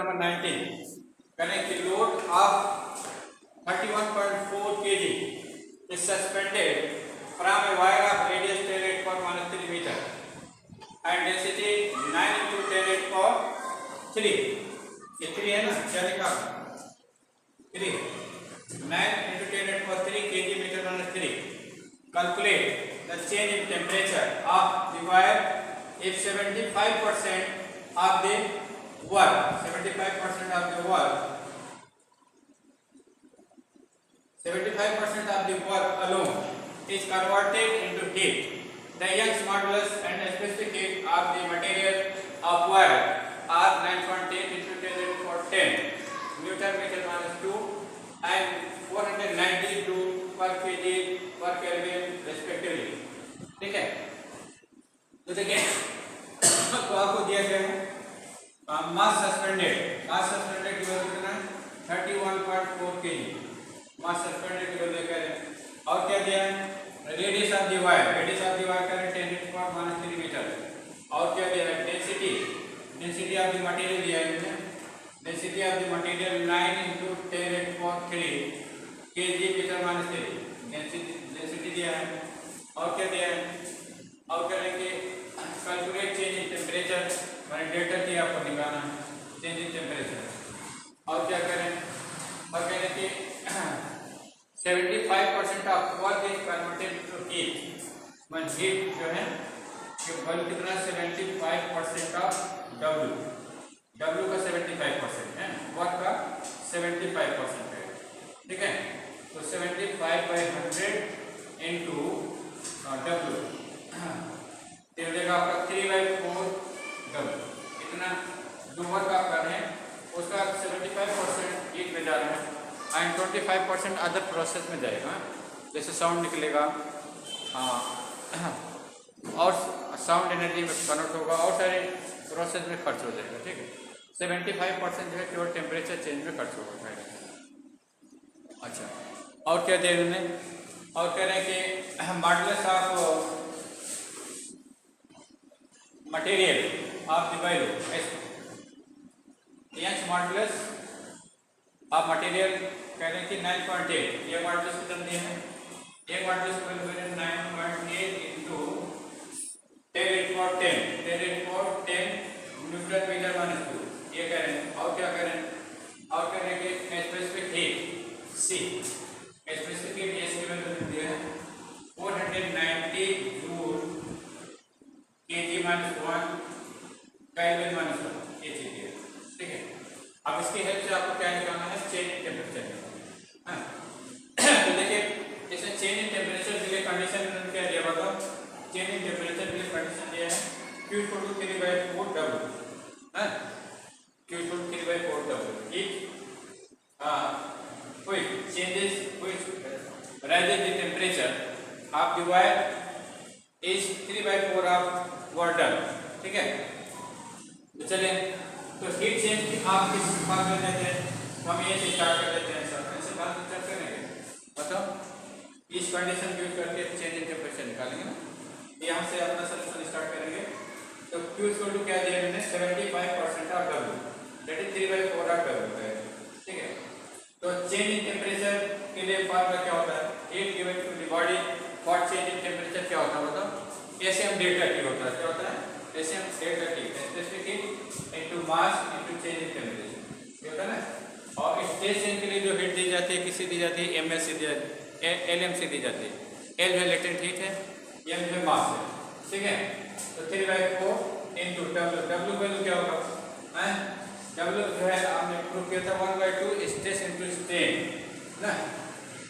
Number 19 करें कि load of 31.4 kg is suspended from a wire of radius 10 8 for 1 meter and density 9 into 10 8 for 3. ये 3 है ना, क्या लिखा 3 9 into 10 8 for 3 kg meter minus 3. Calculate the change in temperature of the wire if 75% of the work 75% of the work 75% of the work alone is converted into heat. The Young's modulus and specific heat of the material of wire are 9.8 into 10 to the power 10 Newton meter minus 2 and 490 joule per kg per Kelvin respectively. ठीक है, तो देखिए तो आपको दिया गया है मास suspended की वैल्यू कितना है 31.4 kg मास सस्पेंडेड की वैल्यू क्या है और क्या दिया है रेडियस ऑफ द वायर करें 10 to the power -3 मीटर और क्या दिया है डेंसिटी ऑफ द मटेरियल दिया है density of the material 9 into 10 to the power 3 kg metre -3 density दिया है और क्या दिया है और करेंगे कैलकुलेट चेंज इन टेम्परेचर मैंने डेटा दिया आपको निकालना चेंज इन टेम्परेचर और क्या करें और कह रहे कि 75% of work is converted to heat मैं हीट जो है कि वैल्यू कितना 75% ऑफ W का 75% है वर्क का 75% है ठीक है तो 75/100 इंटू W तो देगा आपका 3/4 W इतना जो वर्क आप कर रहे हैं उसका 75% हीट में जा रहा है एंड 25% अदर प्रोसेस में जाएगा जैसे साउंड निकलेगा और साउंड एनर्जी में कन्वर्ट होगा और सारे प्रोसेस में खर्च हो जाएगा ठीक है 75% जो है केवल टेम्परेचर चेंज में खर्च होगा। अच्छा और क्या दे उन्होंने और कह रहे हैं कि modulus of material of the value young's modulus of material कह रहे हैं कि 9.8 ये मॉडुलस कितना दिया है ये मॉडुलस की वैल्यू है 9.8 into 10 to the power 10 newton metre minus 2 ये कह रहे हैं और क्या कह रहे हैं और कह रहे हैं कि स्पेसिफिक हीट सी स्पेसिफिक हीट एस की वैल्यू दिया है 490 joule kg minus 1 kelvin minus 1 ये चीज है ठीक है। अब इसकी हेल्प से आपको क्या निकालना है चेंज इन टेम्परेचर हाँ तो देखिए इसमें चेंज इन टेम्परेचर के लिए कंडीशन उन्होंने क्या दिया बताओ चेंज इन टेम्परेचर के लिए कंडीशन दिया है Q = 3/4 W हाँ Q = 3/4 W ठीक which changes which raises the temperature of the wire is 3/4 of water ठीक है। तो चलिए तो हीट चेंज की आप किस बात में देते हैं हम ये से स्टार्ट कर देते हैं सर ऐसे बात चर्चा करेंगे बताओ इस कंडीशन यूज करके चेंज इन टेम्परेचर निकालेंगे ना यहाँ से अपना सोल्यूशन स्टार्ट करेंगे तो Q = क्या दिया मैंने 75% of W that is 3/4 of W है ठीक है। तो चेंज इन टेम्परेचर के लिए फॉर्मूला क्या होता है heat given to the body for change in temperature क्या होता है बताओ Sm डेल्टा T होता है क्या होता है Sm delta T specific heat into mass into change in temperature ये होता है ना और स्टेज चेंज के लिए जो हीट दी जाती है किसी दी जाती है Ms से दी जाती है Lm से दी जाती है L जो लेटेंट हीट है M जो मास है ठीक है। तो 3/4 इनटू W वैल्यू क्या होगा हैं W जो है आपने प्रूव किया था 1/2 स्ट्रेस इनटू स्ट्रेन ना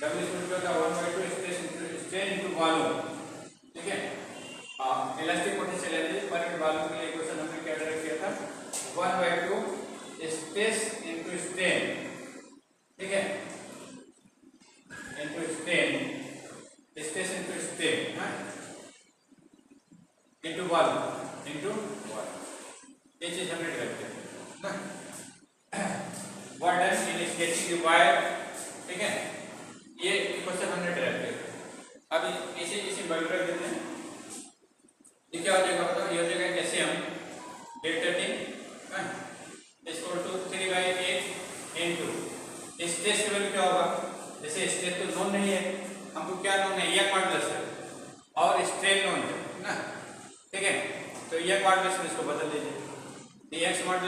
W क्या था 1/2 stress into strain into volume ठीक है। इलास्टिक पोटेंशियल एनर्जी पर वॉल्यूम के लिए इक्वेशन हमने क्या डायरेक्ट किया था 1/2 स्ट्रेस इनटू स्ट्रेन ठीक है into strain stress into strain हां इनटू वॉल्यूम ये चीज हमने डायरेक्ट किया ना what does in sketching the wire ठीक है ये इक्वेशन हमने डायरेक्ट किया। अब इसे वैल्यू रख देते हैं ये क्या हो जाएगा बताओ ये हो जाएगा Sm डेल्टा T इसको टू 3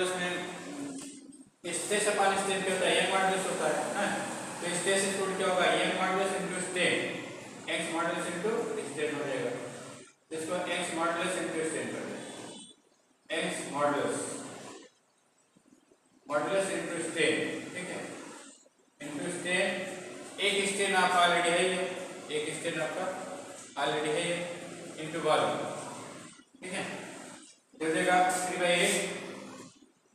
मॉडुलस में स्ट्रेस अपॉन स्ट्रेन क्या होता है, यंग मॉडुलस होता है ना। तो स्ट्रेस इक्वल क्या होगा, young modulus into strain, x modulus into strain हो जाएगा। इसको एक्स मॉडुलस इनटू स्ट्रेन कर दें, x modulus modulus into strain, ठीक है, इनटू स्ट्रेन। एक स्ट्रेन आपका ऑलरेडी है, एक स्ट्रेन आपका ऑलरेडी है, इनटू वॉल्यूम, ठीक है। हो जाएगा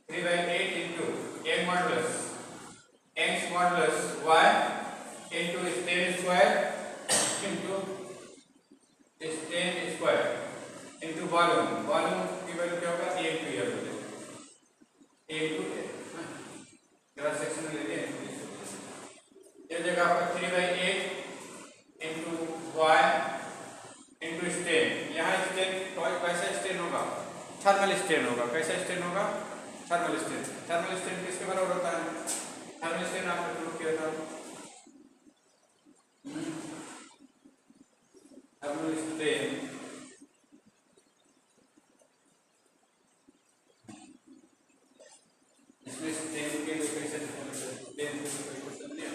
3/8 into Young modulus X modulus Y into strain square into strain square into volume. Volume की वैल्यू क्या होगा, ए टू एल हो जाएगा, A to L cross section ले लें। ये जगह आपका 3/8 इनटू वाई इनटू स्ट्रेन। यहाँ स्ट्रेन कैसा स्ट्रेन होगा, थर्मल स्ट्रेन होगा। कैसा स्ट्रेन होगा, थर्मल स्ट्रेन। थर्मल स्ट्रेन किसके बराबर होता है, थर्मल स्ट्रेन आपने प्रूव किया था, थर्मल स्ट्रेन इसमें स्ट्रेन के लोकेशन स्ट्रेन के लोकेशन नहीं है।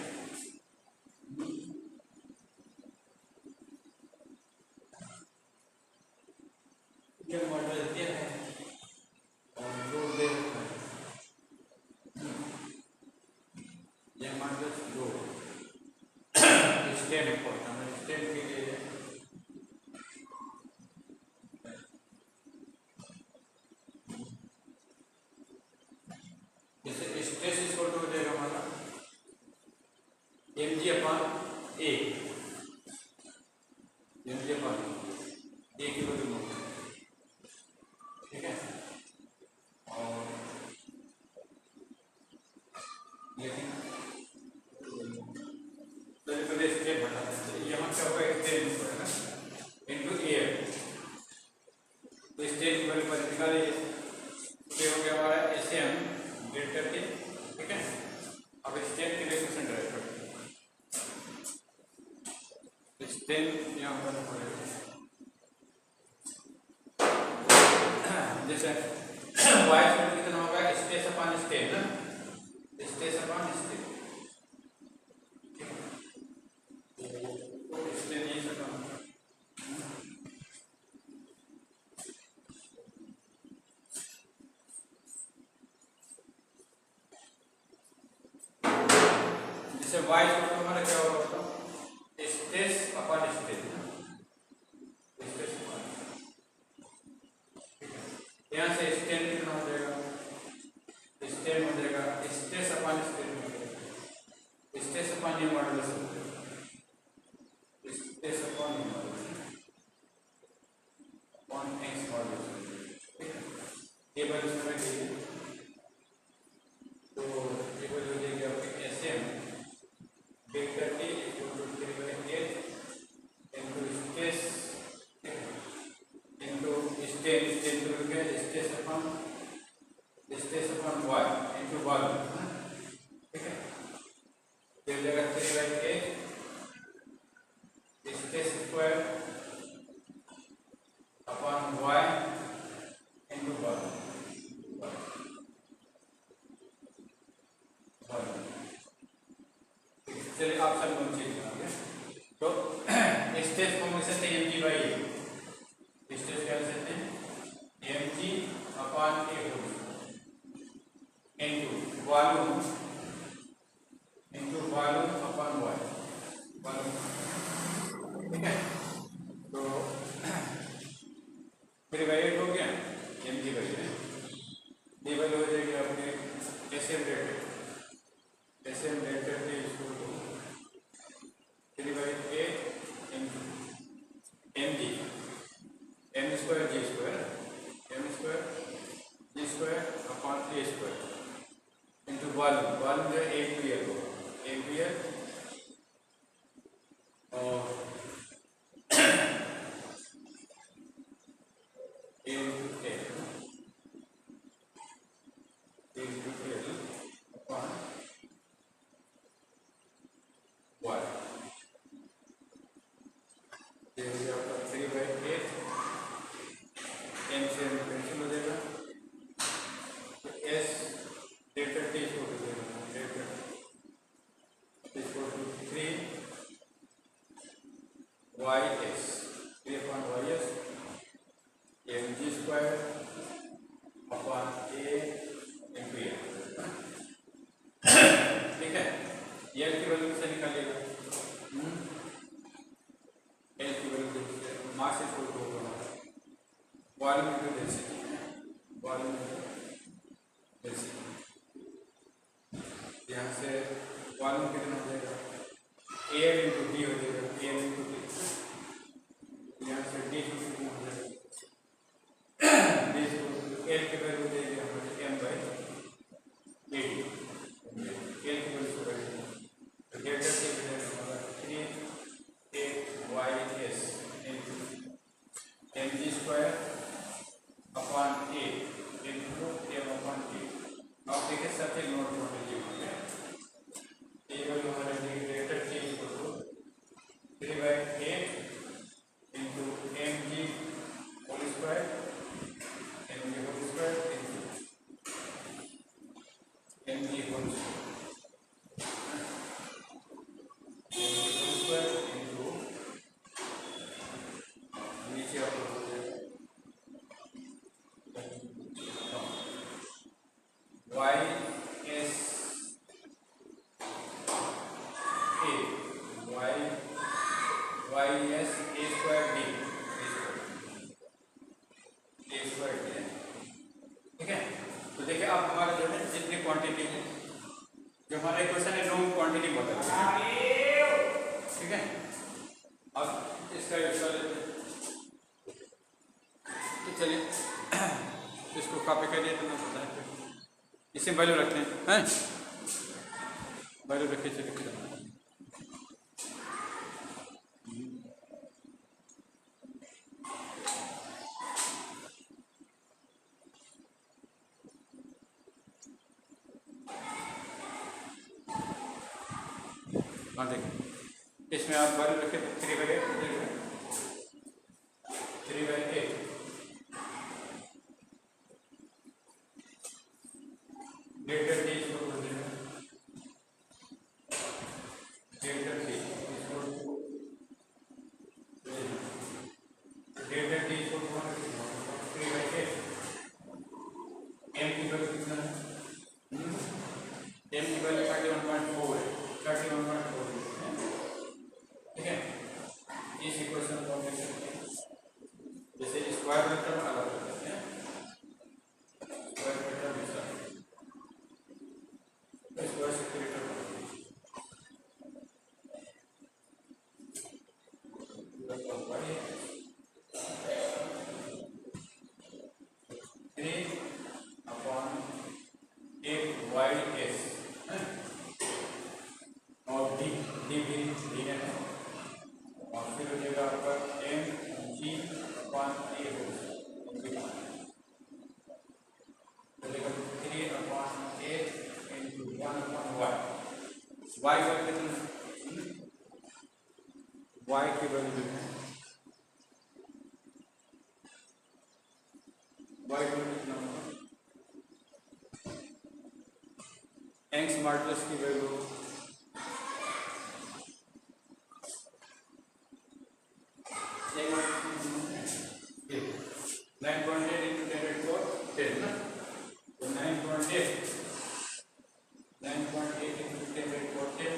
ये मॉडल दिया है और लोड दे रखा है, ये model load strain important strain के लिए जैसे स्ट्रेस इक्वल टू हो जाएगा हमारा mg upon a, mg upon a की वैल्यू, ठीक है। और लेकिन पहले स्ट्रेन बता देते, यहाँ क्या होगा स्ट्रेन है ना इनटू एयर, तो स्ट्रेन की वैल्यू पर निकालिए, तो हो गया हमारा एसएम ग्रेड करके, ठीक है। अब स्ट्रेन के लिए क्वेश्चन ड्राइव करते हैं, स्ट्रेन यहाँ पर जैसे वाई स्क्वायर कितना होगा, स्ट्रेस अपॉन स्ट्रेन ना, स्ट्रेस अपॉन स्ट्रेन, तो स्ट्रेन यही सकता हूँ। जैसे वाई स्क्वायर हमारा क्या होगा, stress upon strain, stress upon, यहाँ से स्ट्रेन कितना हो जाएगा, स्ट्रेन हो जाएगा स्ट्रेस अपॉन स्ट्रेन हो जाएगा, स्ट्रेस अपॉन ये मॉडुलस हो जाएगा, स्ट्रेस अपॉन ये मॉडुलस अपॉन एक्स मॉडुलस हो जाएगा, ठीक है। ये वैल्यू समझ लीजिए, तो ये वैल्यू हो जाएगी आपकी एसएम वेक्टर के equal to 3/8 into stress into strain, strain to गया stress upon Y into volume, ठीक है। ये हो जाएगा 3/8 stress square upon Y into volume. चलिए आप सब लोग चेक करेंगे, तो स्ट्रेस को मिल सकते हैं mg बाई ए, स्ट्रेस क्या लिख सकते हैं mg upon A into volume upon Y, volume, ठीक है। तो 3/8 हो गया mg बाई ए, ये वैल्यू हो जाएगी आपके एसएम रेटेड, एसएम रेटेड के इसको 3/8 into mg m square g square upon a square into volume, volume जो है एपीएल होगा, एपीएल और अपॉन वाई, ये हो गया आपका 3/8 एम से कैंसिल हो जाएगा, तो एस की वैल्यू से निकालिएगा। एल की value mass is equal to होगा volume into density, volume into density. यहाँ से वॉल्यूम कितना हो जाएगा, एल इंटू डी हो जाएगा, एल इंटू डी। यहाँ से डी कितना हो जाएगा, डी एल की वैल्यू हो जाएगी हमारे M by A D. L की वैल्यू हो जाएगी डेल्टा टी हो जाएगा हमारा 3 8 y s M G square upon A into M upon A. आप देखिए सबसे नोट कर लीजिए, ये वैल्यू हमारे delta T equal to 3/8 into M G whole square into M G whole square into नीचे आप लोग y s a y s a square d ठीक है। तो देखिए अब हमारा जो है जितनी क्वांटिटी है, जो हमारा इक्वेशन है नॉन क्वांटिटी बता ठीक है। अब इसका यूज कर लेते हैं, तो चलिए इसको कॉपी कर दिया तो मैं बताएं, इसे वैल्यू रखते हैं, वैल्यू रखिए चलिए। हाँ देखिए इसमें आप वैल्यू रखिए 3/8 डेल्टा टी इसको बोल देंगे, डेल्टा टी इसको डेल्टा टी इसको 3/8 एम की वैल्यू कितना है, एम की वैल्यू 31.4 है, 31.4 ठीक है। इस इक्वेशन को हम लिख सकते हैं जैसे स्क्वायर मेथड अलग करते हैं, स्क्वायर मेथड हमेशा स्क्वायर सेपरेटर और डी डी भी डी है और फिर हो जाएगा आपका एम जी अपॉन ए हो जाएगा 3/8 इंटू 1/y। वाई का कितना, वाई की वैल्यू कितना है, वाई की वैल्यू कितना होगा, एंग्स मॉडुलस की वैल्यू 9.8 इंटू 10⁻10 ना, तो 9.8 इंटू 10⁻10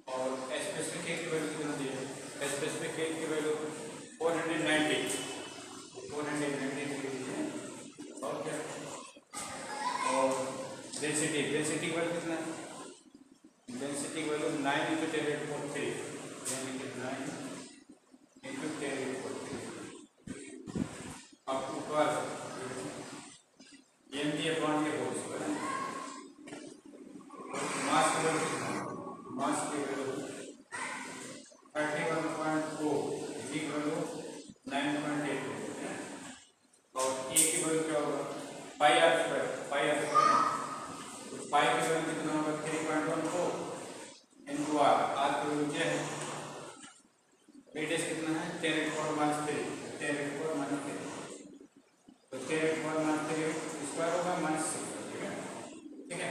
और स्पेसिफिक के की वैल्यू कितना दी है, स्पेसिफिक के की वैल्यू 490 लीजिए और क्या, और डेंसिटी की वैल्यू कितना है, डेंसिटी की वैल्यू 9 इंटू 10⁻3 यानी कि 9 इंटू 10⁻3। अब ऊपर एम जी अपॉन के होल स्क्वायर, मास की वैल्यू 31.4 जी की वैल्यू 9.8 और ए की वैल्यू क्या होगा, पाई आर स्क्वायर, तो पाई की वैल्यू कितना होगा 3.14 इंटू आर, आर की वैल्यू क्या है, रेडियस कितना है 10⁻³ तो 10⁻³ स्क्वायर होगा -6, ठीक है।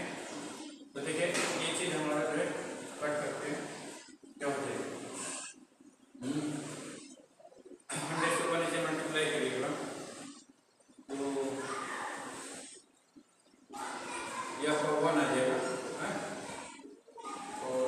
तो देखिए ये चीज हमारा जो है कट करते हैं क्या हो जाएगा, 100 से ऊपर नीचे मल्टीप्लाई करिएगा तो यह 1 आ जाएगा और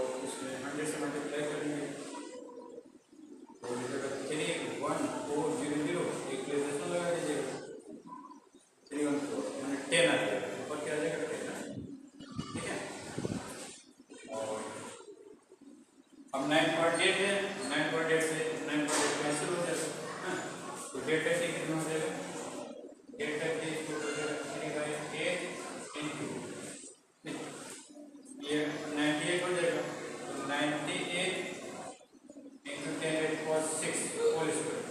अब 9.8 है, 9.8 से 9.8 कैंसिल हो जाएगा, हाँ, तो 830 कितना हो जाएगा, 830 हो जाएगा 3/8 इंटू ये 98 हो जाएगा, तो 98 इंटू 10⁻6 होल स्क्वायर,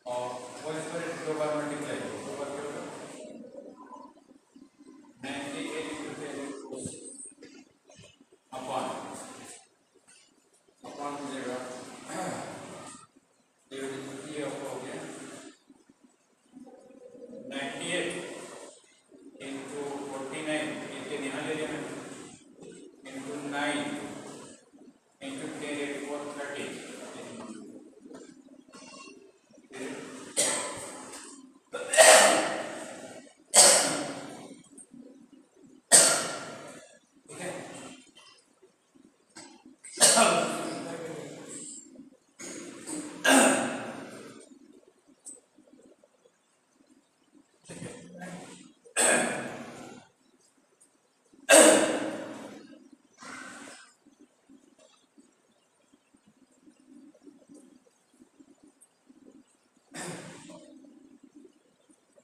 और होल स्क्वायर 2 बार मल्टीप्लाई, 2 बार क्या होगा 98 इंटू 10⁻6 अपॉन हो जाएगा ये हो गया 98 इंटू 49 ये यहाँ ले लेना इंटू 9 इंटू 10⁻30 ठीक है।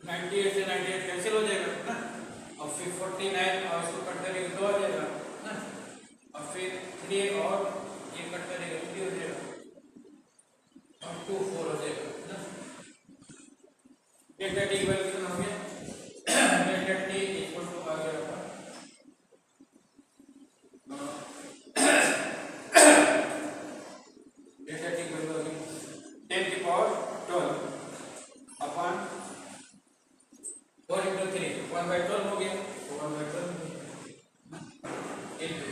98 से 98 कैंसिल हो जाएगा ना, और फिर 49 और इसको कट करेंगे 2 हो जाएगा ना, और फिर 3 और ये कट करेंगे 3 हो जाएगा, और 2 4 हो जाएगा ना। डेल्टा टी की वैल्यू कितना हो गया, डेल्टा टी इक्वल टू आ गया होगा डेल्टा टी की वैल्यू होगी 10⁻12 अपॉन 4 इंटू 3 1/12 हो गया, 1/12 इंटू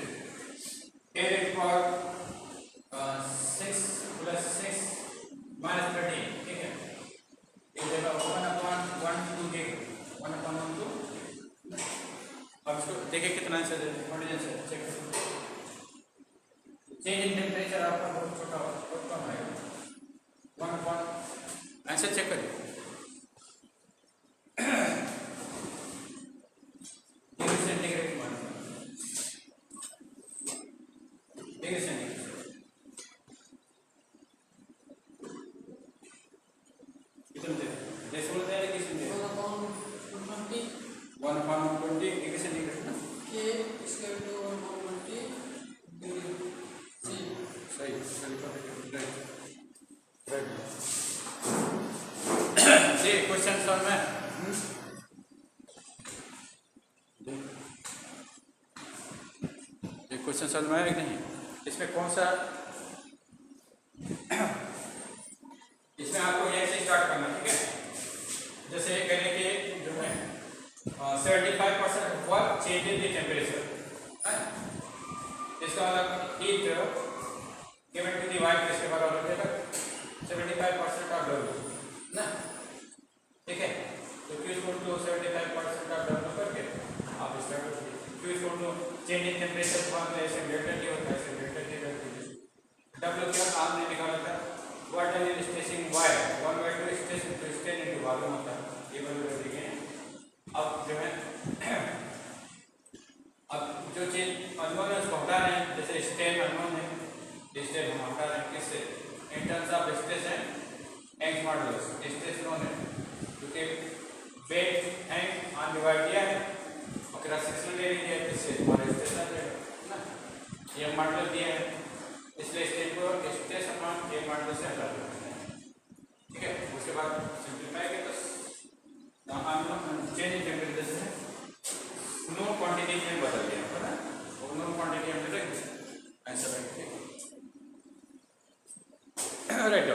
10⁻6 प्लस 6 माइनस 13, ठीक है, इस जगह 1/1 देगा 1/12। अब इसको देखिए कितना आंसर दे, चेक चेंज इन टेम्परेचर आपका बहुत छोटा बहुत कम आएगा, 1/, आंसर चेक करिए सेंटीग्रेड मान डिग्री सेंटीग्रेड कितना दे डेसिमल दे या किसी में 1/20 डिग्री सेंटीग्रेड ना के स्क्वायर टू 1/20 डिग्री सी सही राइट जी क्वेश्चन सॉल्व में ये क्वेश्चन समझ में आया कि नहीं, इसमें कौन सा इसमें आपको यहीं से स्टार्ट करना, ठीक है, जैसे कहने के जो है 75% work change in the temperature, इसका मतलब heat given to the white इसके बराबर हो जाएगा 75% ऑफ डब्ल्यू ना, ठीक है, तो Q equal to 75% of W करके आप इसका Q equal to change in temperature formula ऐसे डेल्टा टी होता है, ऐसे डेल्टा टी करके डब्ल्यू क्या आपने निकाला था water in spacing y 1/2 spacing to strain into volume होता है, ये वैल्यू देखे हैं। अब जो है अब जो चीज अननोन है उसको हटा रहे हैं, जैसे स्टेन अननोन है, स्टेन हम हटा रहे हैं किससे, इन टर्म्स ऑफ स्ट्रेस है एंग मॉडुलस, स्ट्रेस नोन है क्योंकि वेट एंग ऑन डिवाइड किया है और क्रॉस सेक्शन ले लीजिए, इससे हमारा स्ट्रेस आ जाएगा ना, ये मॉडुलस दिया है इसलिए स्ट्रेस को स्ट्रेस अपॉन ये मॉडुलस से हटा देते हैं, ठीक है। उसके बाद सिंपलीफाई के बस चेंज इन टेम्परेचर से नोन क्वांटिटी में बदल गया है ना, और नोन क्वांटिटी हमने रख दिया आंसर रख दिया राइट।